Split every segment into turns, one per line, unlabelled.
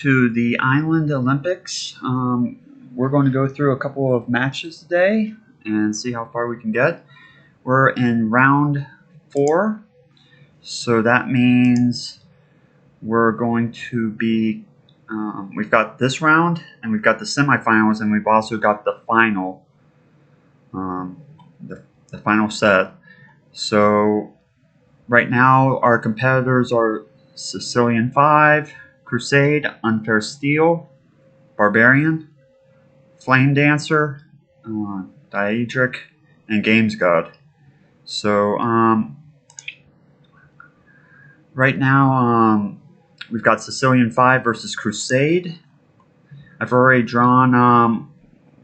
To the Island Olympics. We're going to go through a couple of matches today and see how far we can get. We're in round 4, so that means we're going to be, we've got this round and we've got the semifinals and we've also got the final, the final set. So right now our competitors are Sicilian5, Crusade, Unfair Steel, Barbarian, Flame Dancer, Daedric, and Games God. So right now we've got Sicilian5 versus Crusade. I've already drawn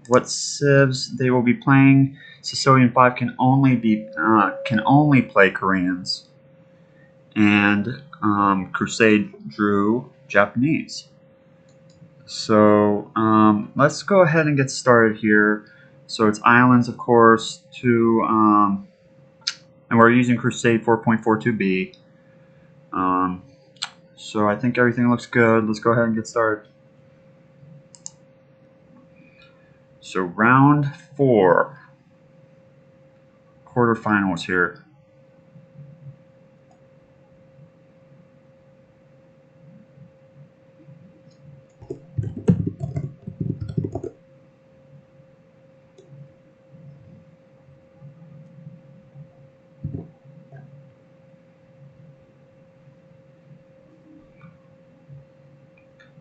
what civs they will be playing. Sicilian5 can only play Koreans, and Crusade drew Japanese. So let's go ahead and get started here. So it's islands, of course, and we're using Crusade 4.42b. So I think everything looks good. Let's go ahead and get started. So round 4, quarterfinals here.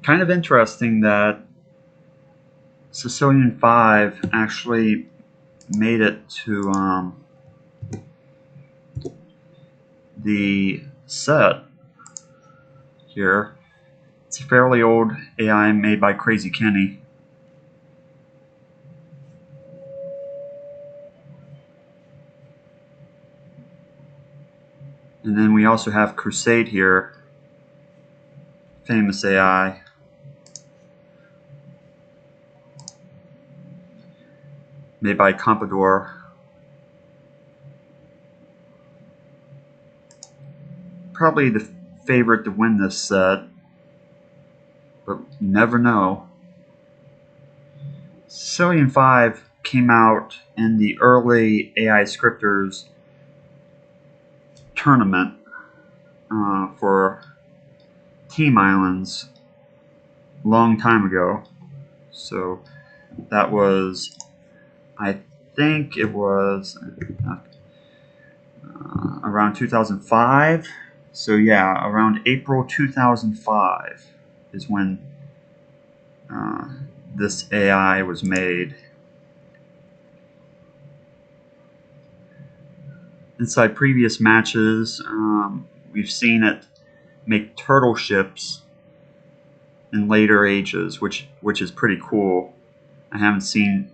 Kind of interesting that Sicilian5 actually made it to the set here. It's a fairly old AI made by Crazy Kenny. And then we also have Crusade here, famous AI. Made by Comprador. Probably the favorite to win this set, but you never know. Sicilian5 came out in the early AIScripters tournament for Team Islands a long time ago. So that was, I think it was around 2005. So yeah, around April 2005 is when this AI was made. Inside previous matches, we've seen it make turtle ships in later ages, which is pretty cool. I haven't seen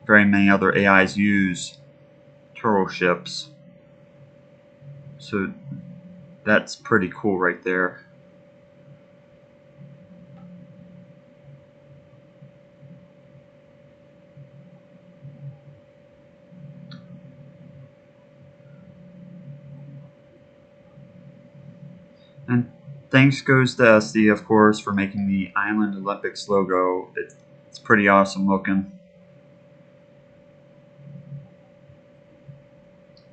very many other AIs use turtle ships, so that's pretty cool right there. And thanks goes to SD, of course, for making the Island Olympics logo. It's pretty awesome looking.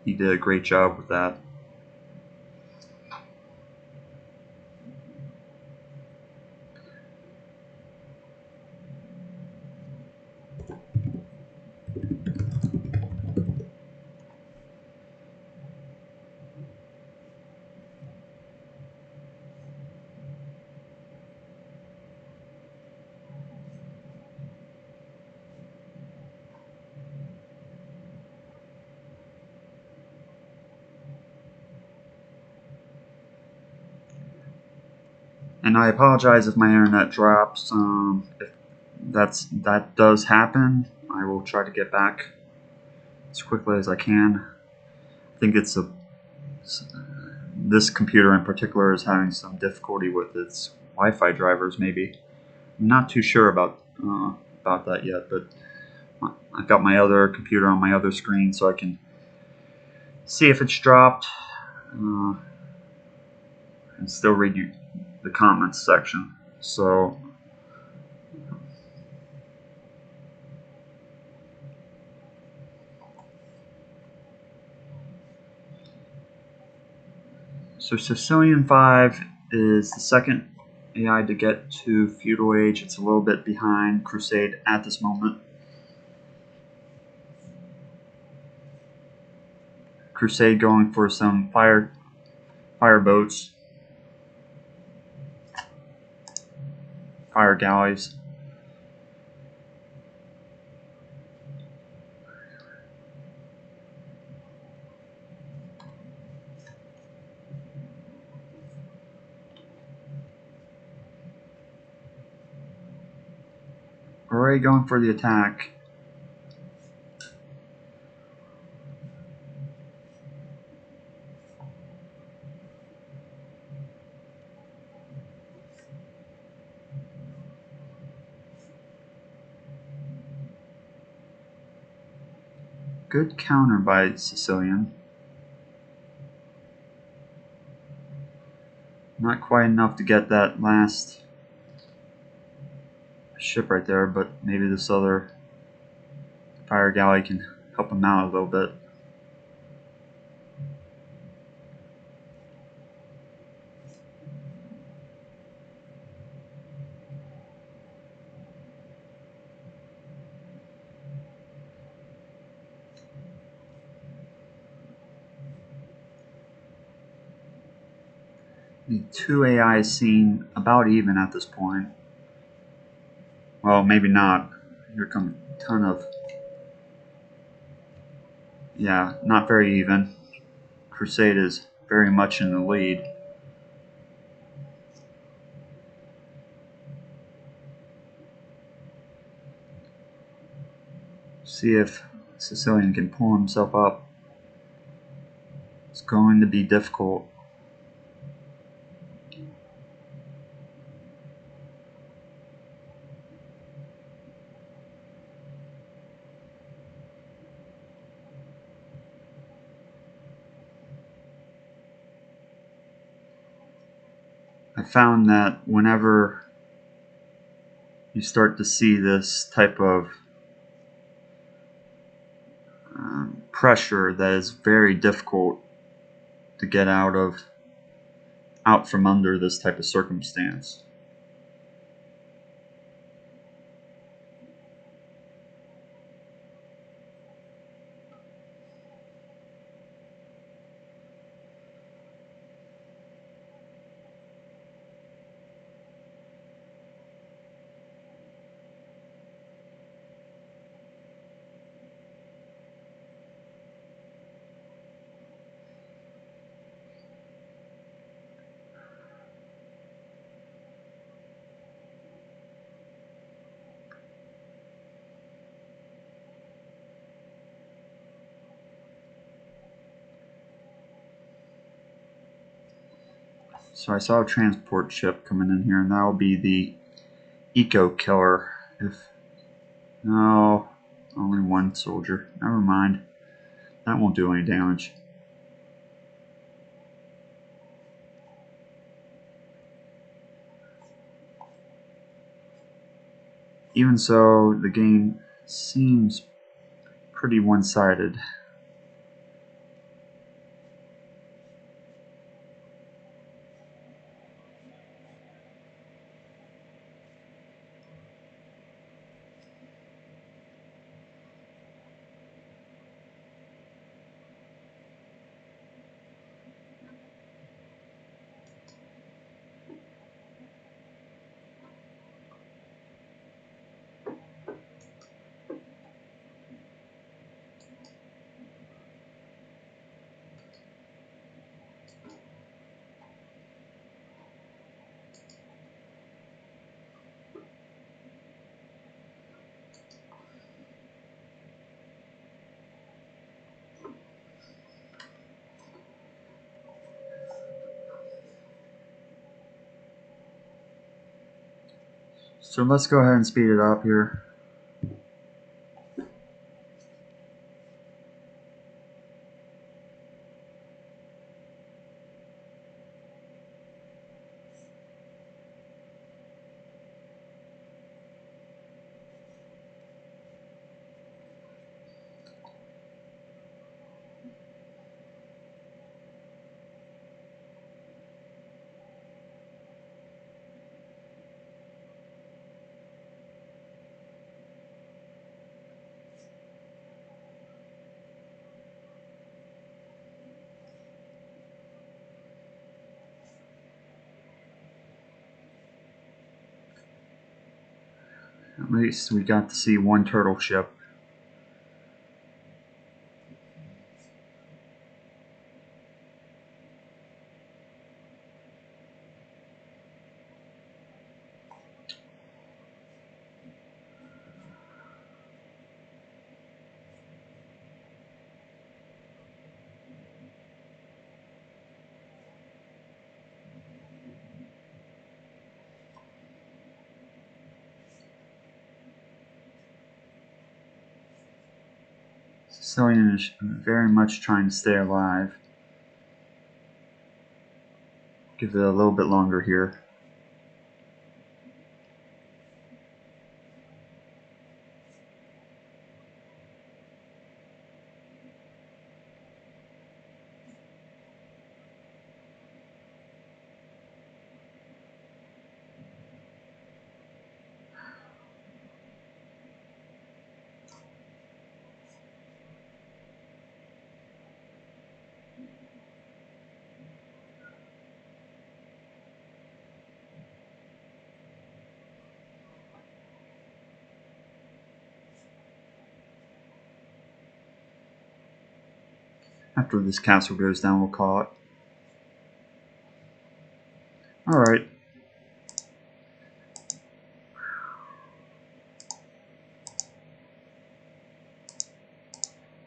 He did a great job with that. And I apologize if my internet drops. If that does happen, I will try to get back as quickly as I can. I think this computer in particular is having some difficulty with its Wi-Fi drivers. Maybe I'm not too sure about that yet, but I've got my other computer on my other screen, so I can see if it's dropped and still read you the comments section. So Sicilian5 is the second AI to get to Feudal Age. It's a little bbit behind Crusade at this moment. Crusade going for some fire boats, fire galleys. Already going for the attack. Good counter by Sicilian. Not quite enough to get that last ship right there, but maybe this other fire galley can help him out a little bit. The two AIs seem about even at this point. Well, maybe not. Here come a ton of... Yeah, not very even. Crusade is very much in the lead. See if Sicilian can pull himself up. It's going to be difficult. I found that whenever you start to see this type of pressure, that is very difficult to get out from under this type of circumstance. So I saw a transport ship coming in here, and that'll be the eco killer. No, only one soldier. Never mind. That won't do any damage. Even so, the game seems pretty one-sided. So let's go ahead and speed it up here. At least we got to see one turtle ship. Sicilian is very much trying to stay alive. Give it a little bit longer here. After this castle goes down, we'll call it. Alright.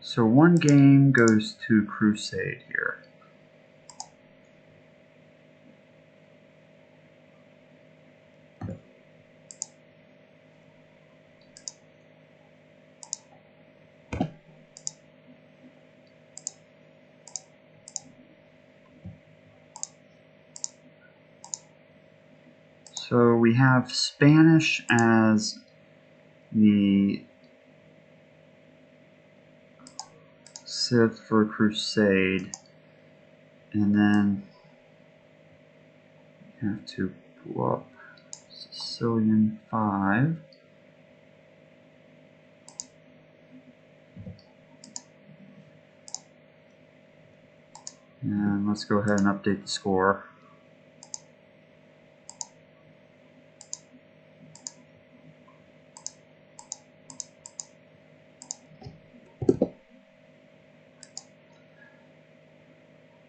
So one game goes to Crusade here. So we have Spanish as the Civ for Crusade, and then you have to pull up Sicilian5. And let's go ahead and update the score.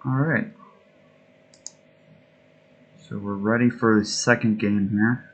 Alright. So we're ready for the second game here.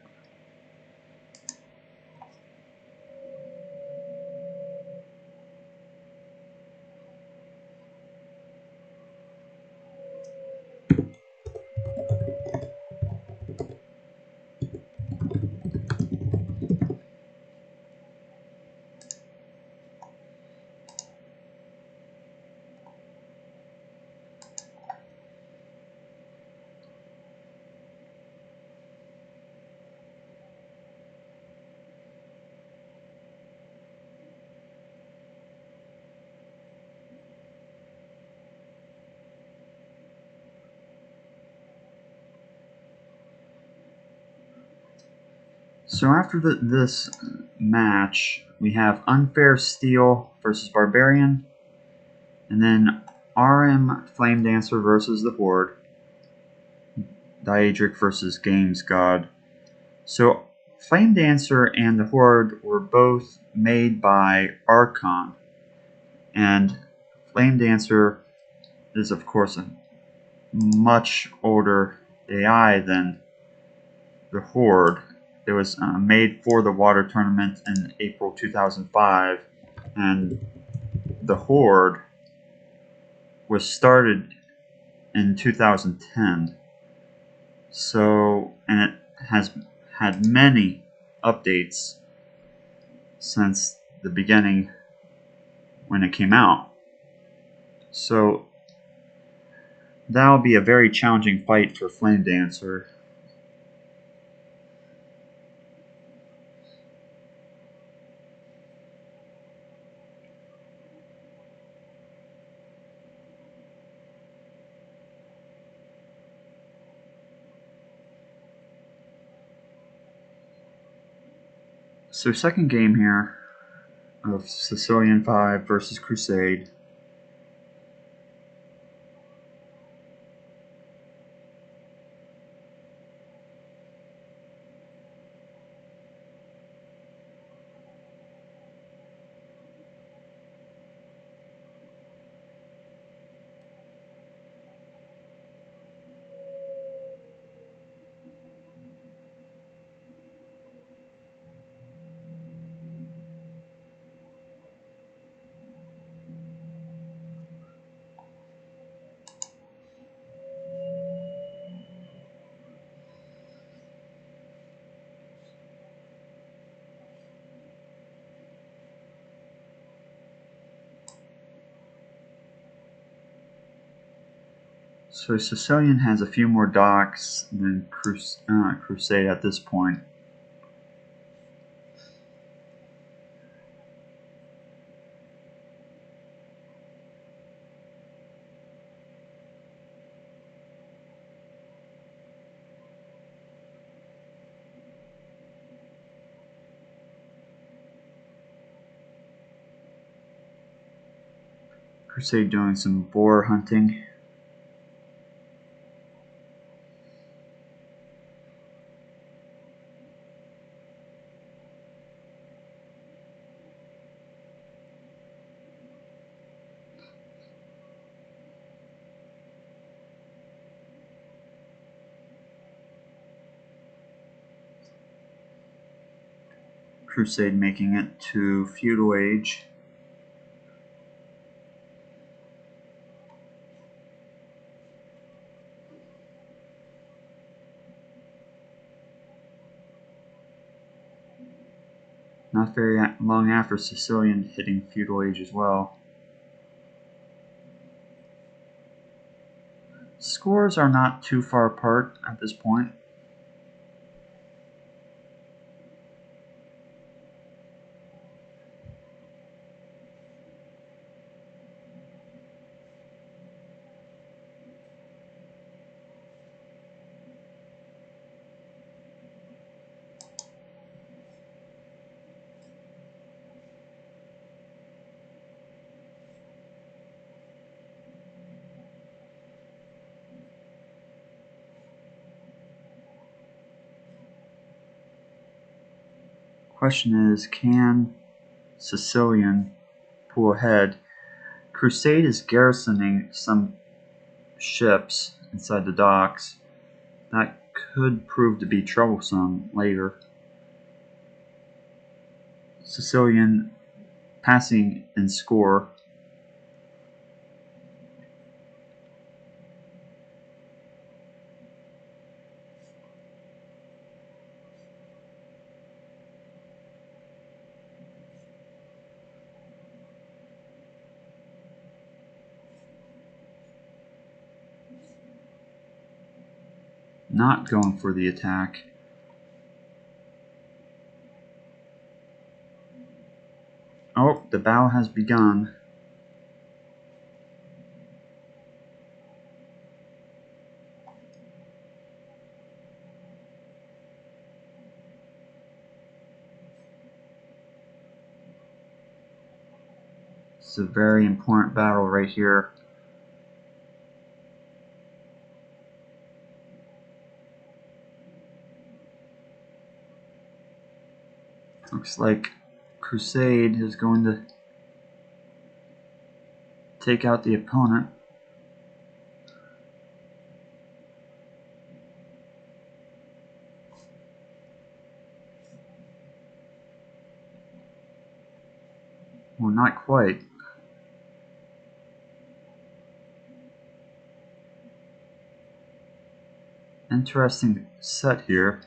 So after this match, we have Unfair Steel versus Barbarian, and then RM Flame Dancer versus the Horde, Daedric versus Games God. So Flame Dancer and the Horde were both made by Archon, and Flame Dancer is of course a much older AI than the Horde. It was made for the water tournament in April 2005, and the Horde was started in 2010. So, and it has had many updates since the beginning when it came out. So that'll be a very challenging fight for Flame Dancer. So second game here of Sicilian5 versus Crusade. So Sicilian has a few more docks than Crusade at this point. Crusade doing some boar hunting. Crusade making it to Feudal Age. Not very long after Sicilian hitting Feudal Age as well. Scores are not too far apart at this point. Question is, can Sicilian pull ahead? Crusade is garrisoning some ships inside the docks. That could prove to be troublesome later. Sicilian passing in score. Not going for the attack. Oh, the battle has begun. It's a very important battle right here. Looks like Crusade is going to take out the opponent. Well, not quite. Interesting set here.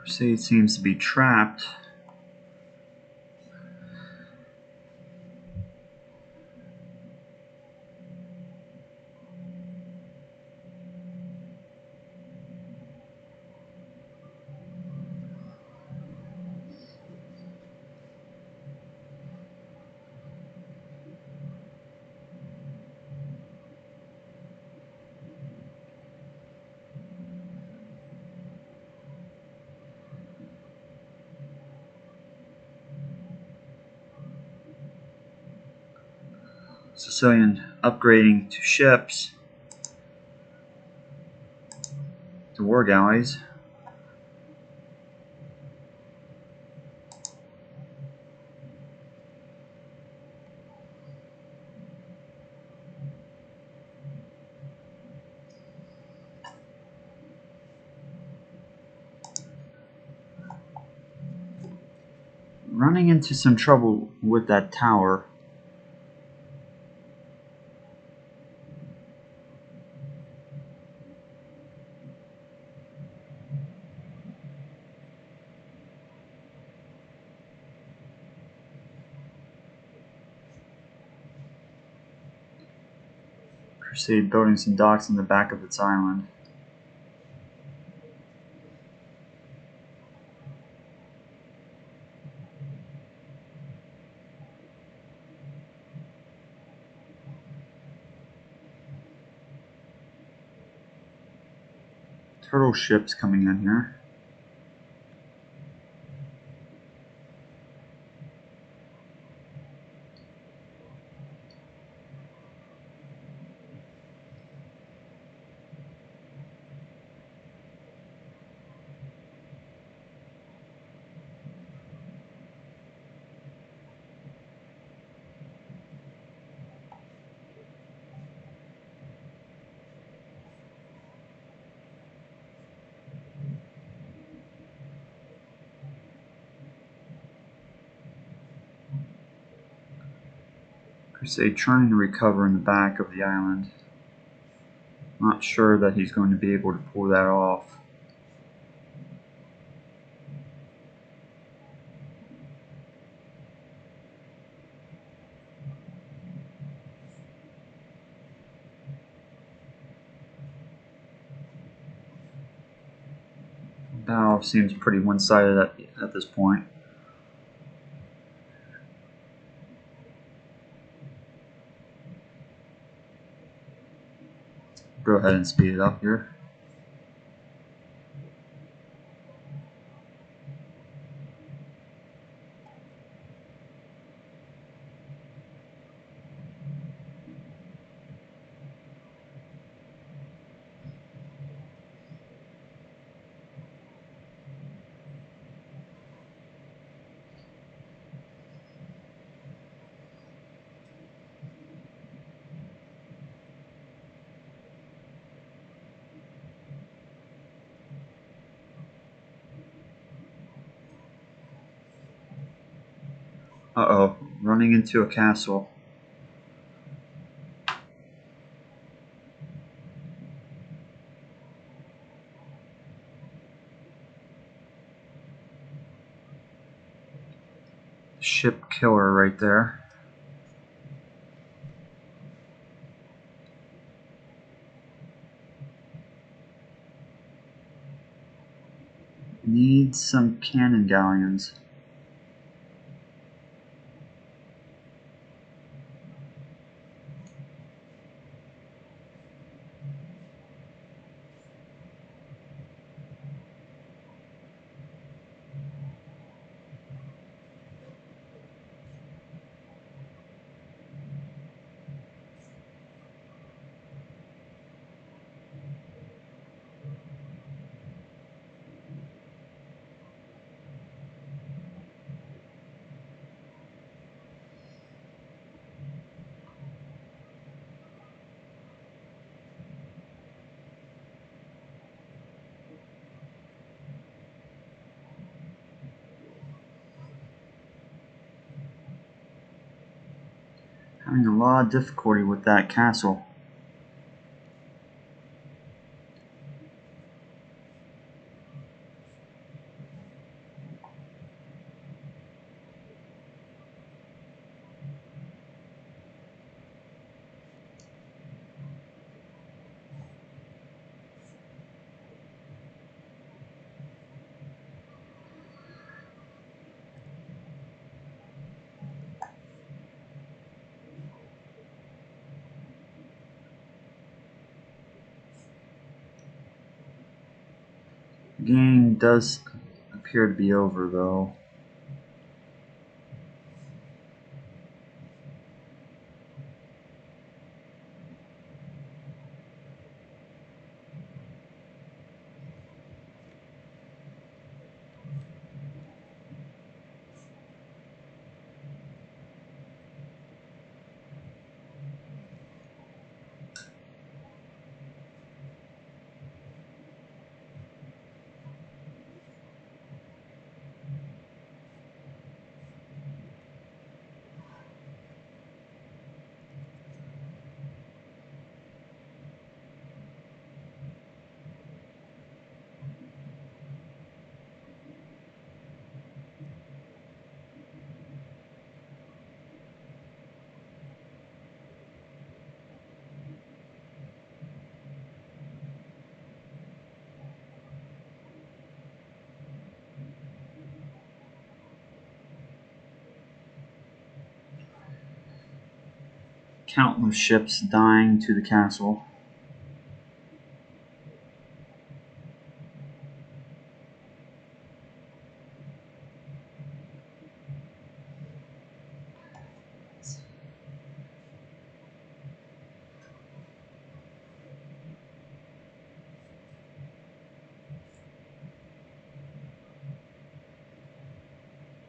Crusade seems to be trapped. Sicilian upgrading to ships, to war galleys. Running into some trouble with that tower. Crusade building some docks in the back of its island. Turtle ships coming in here. Crusade trying to recover in the back of the island. Not sure that he's going to be able to pull that off. Battle seems pretty one-sided at this point. Go ahead and speed it up here. Uh-oh, running into a castle. Ship killer right there. Need some cannon galleons. Having a lot of difficulty with that castle. The game does appear to be over though. Countless ships dying to the castle.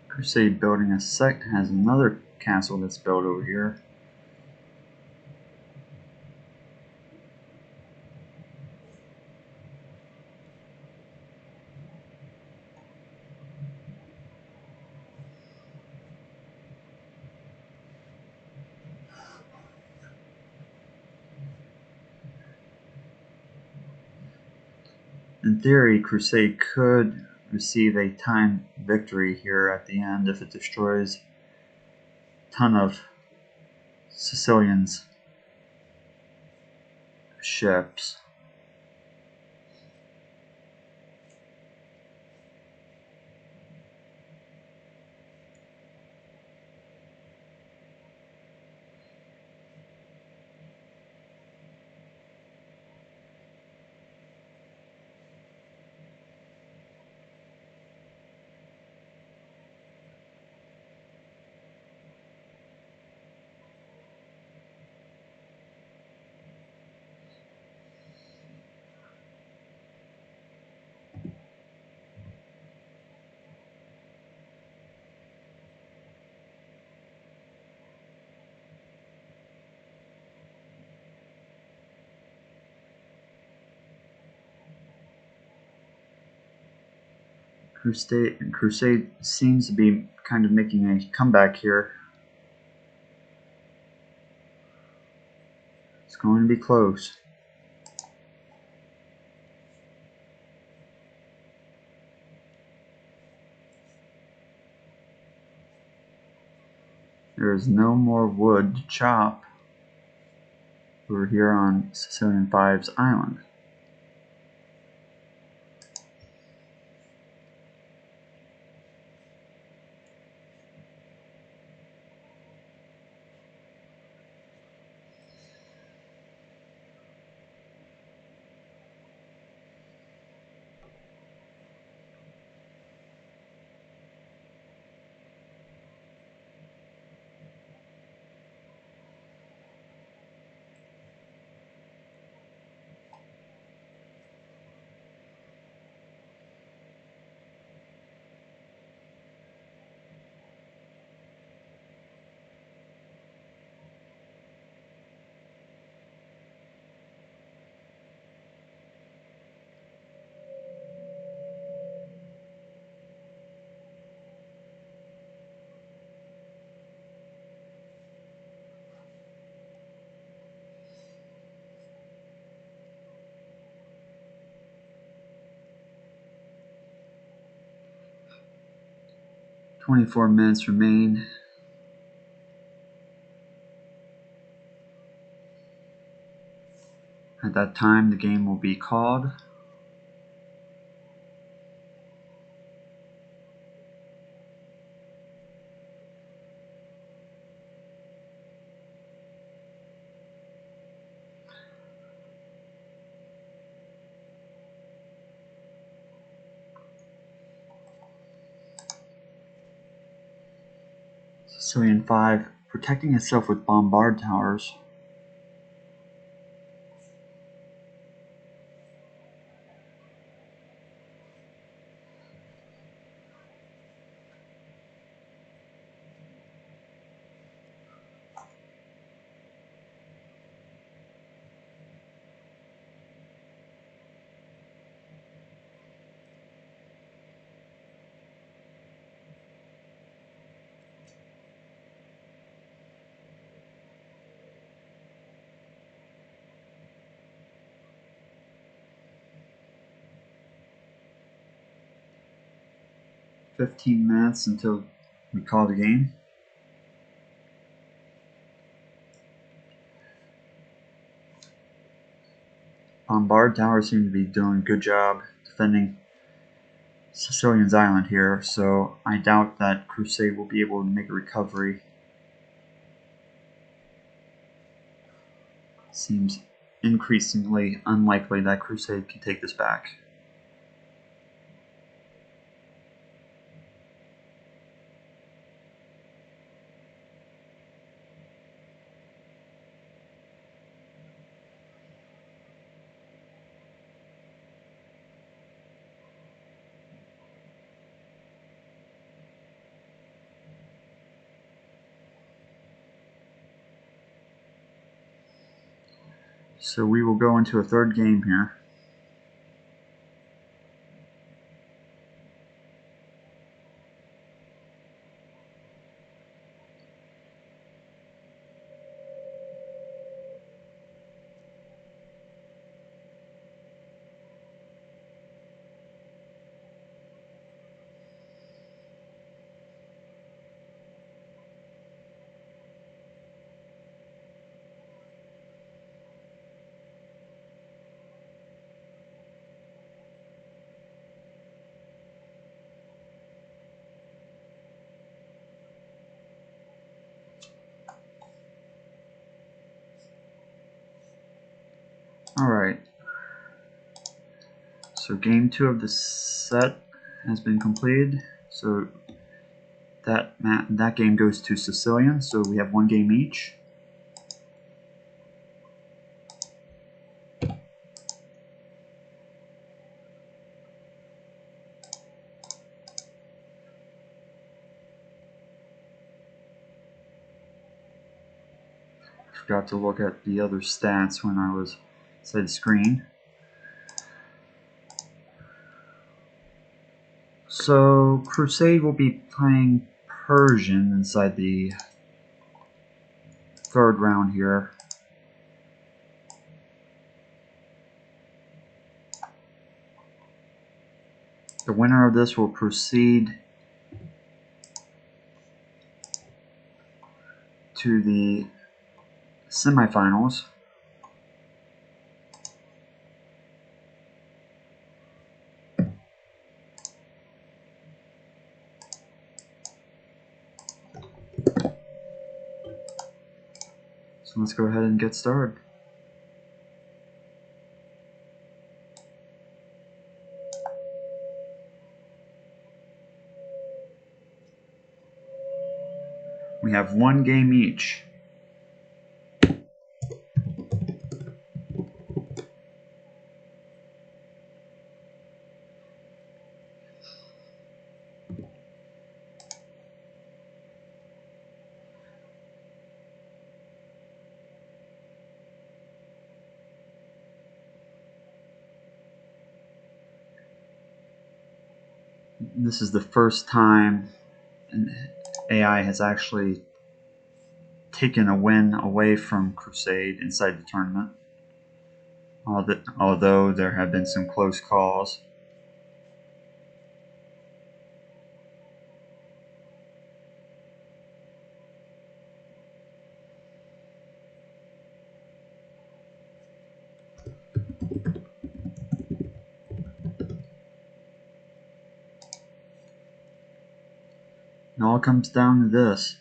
Crusade building has another castle that's built over here. In theory, Crusade could receive a timed victory here at the end if it destroys a ton of Sicilians' ships. Crusade seems to be kind of making a comeback here. It's going to be close. There is no more wood to chop. We're here on Sicilian5's island. "24 minutes remain. At that time, the game will be called. Sicilian5 protecting itself with bombard towers. "15 minutes until we call the game. Bombard towers seem to be doing a good job defending Sicilian's island here, so I doubt that Crusade will be able to make a recovery. Seems increasingly unlikely that Crusade can take this back. So we will go into a third game here. Alright, so game 2 of the set has been completed. So that game goes to Sicilian, so we have 1 game each. Forgot to look at the other stats when I was inside the screen. So Crusade will be playing Persian inside the third round here. The winner of this will proceed to the semifinals. So let's go ahead and get started. We have 1 game each. This is the first time an AI has actually taken a win away from Crusade inside the tournament, although there have been some close calls. It all comes down to this.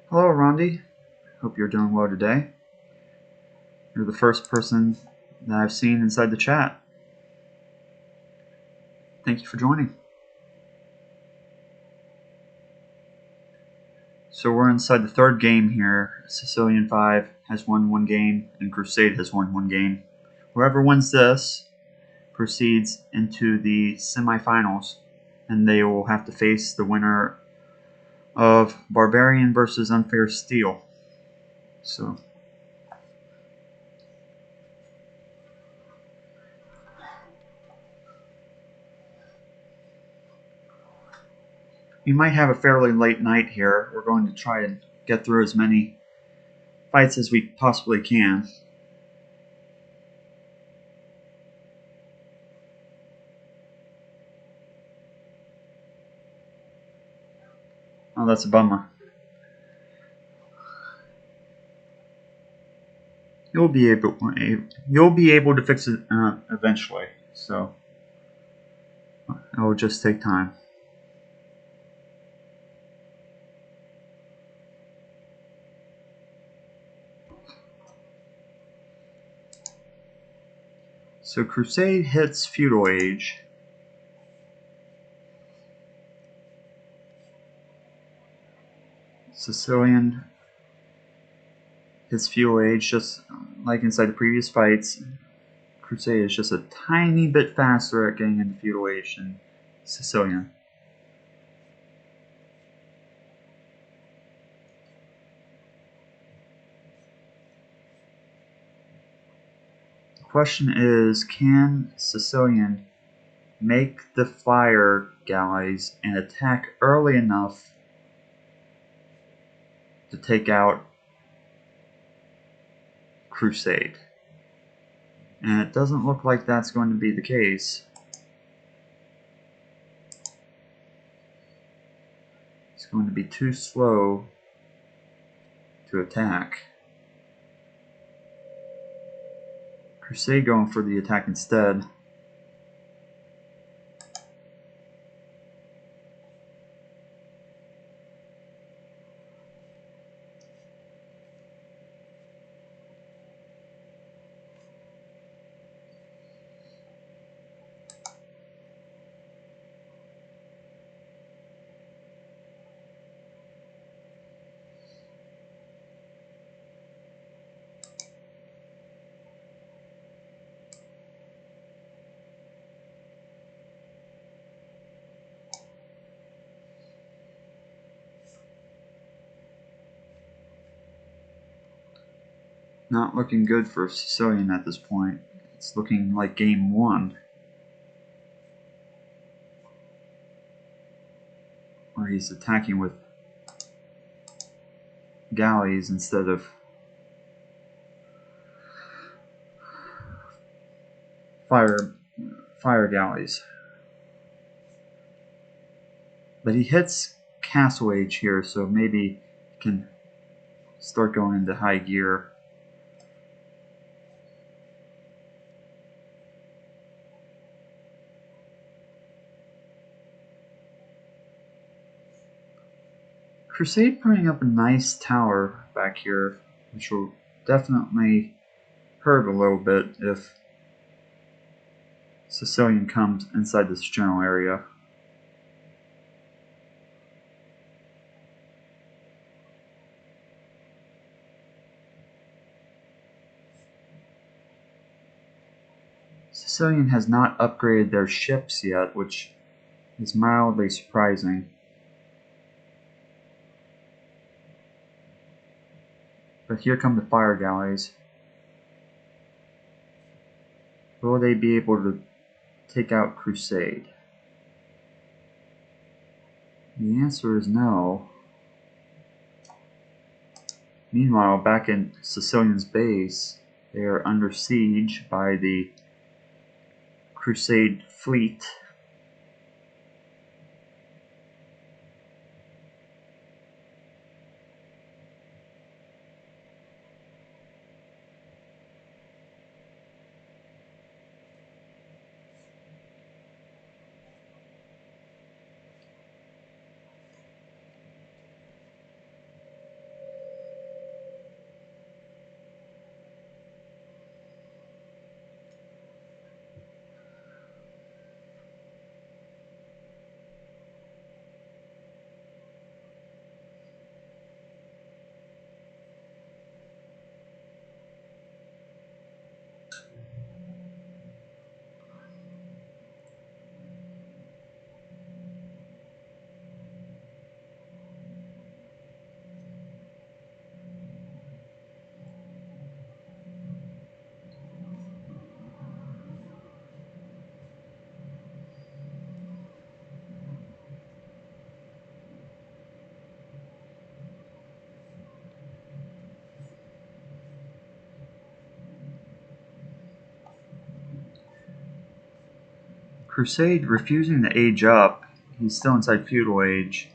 Hello, Rondi. Hope you're doing well today. You're the first person that I've seen inside the chat. Thank you for joining. So we're inside the third game here. Sicilian5 has won one game, and Crusade has won one game. Whoever wins this proceeds into the semifinals, and they will have to face the winner of Barbarian versus Unfair Steel. So we might have a fairly late night here. We're going to try and get through as many fights as we possibly can. Oh, that's a bummer. You'll be able to fix it eventually. So it will just take time. So Crusade hits Feudal Age. Sicilian hits Feudal Age, just like inside the previous fights. Crusade is just a tiny bit faster at getting into Feudal Age than Sicilian. The question is, can Sicilian make the fire galleys and attack early enough to take out Crusade? And it doesn't look like that's going to be the case. It's going to be too slow to attack. Crusade going for the attack instead. Not looking good for Sicilian at this point. It's looking like game one, where he's attacking with galleys instead of fire galleys. But he hits Castle Age here, so maybe he can start going into high gear. Crusade putting up a nice tower back here, which will definitely hurt a little bit if Sicilian comes inside this general area. Sicilian has not upgraded their ships yet, which is mildly surprising. But here come the fire galleys. Will they be able to take out Crusade? The answer is no. Meanwhile, back in Sicilian's base, they are under siege by the Crusade fleet. Crusade refusing to age up. He's still inside feudal age.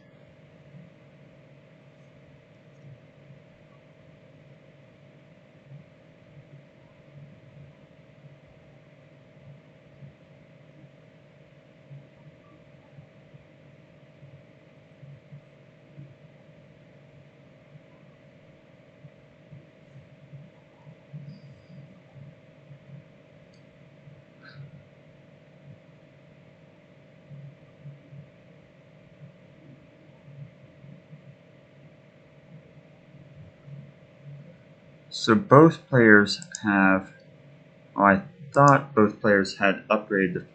So both players have, well, I thought both players had upgraded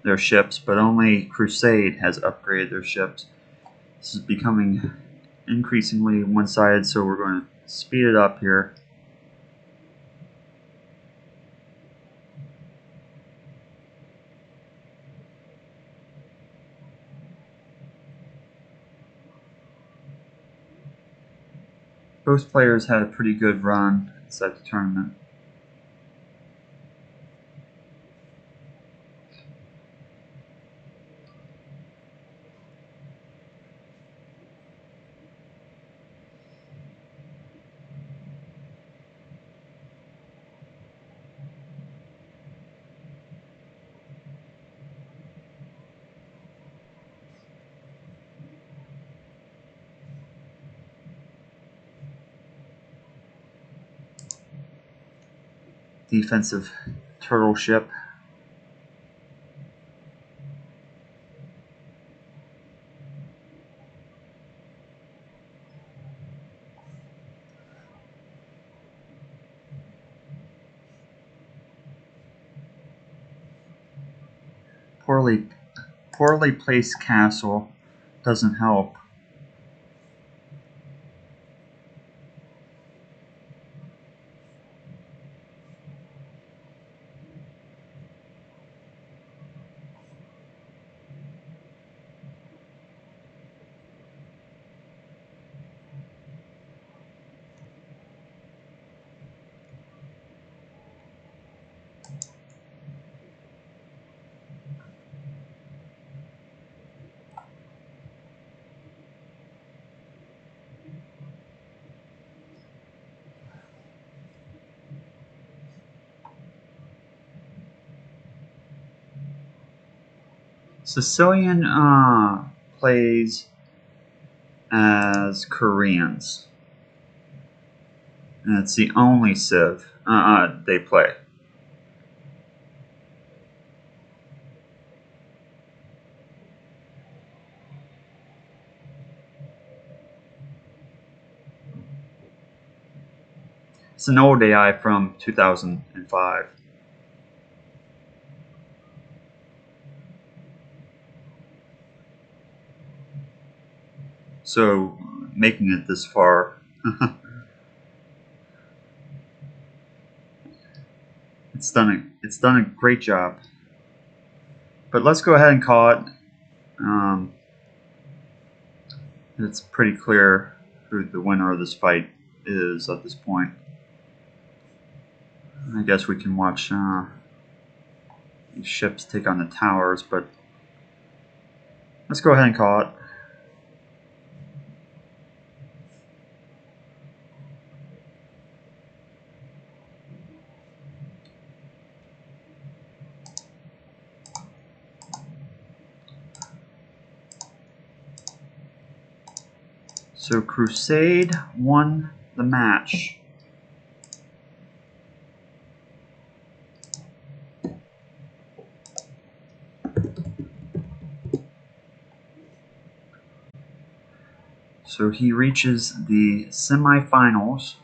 their ships, but only Crusade has upgraded their ships. This is becoming increasingly one-sided, so we're going to speed it up here. Both players had a pretty good run inside the tournament. Defensive turtle ship. Poorly placed castle doesn't help. Sicilian plays as Koreans, and it's the only civ they play. It's an old AI from 2005. So making it this far, it's done a great job. But let's go ahead and call it. It's pretty clear who the winner of this fight is at this point. I guess we can watch these ships take on the towers, but let's go ahead and call it. So Crusade won the match. So he reaches the semifinals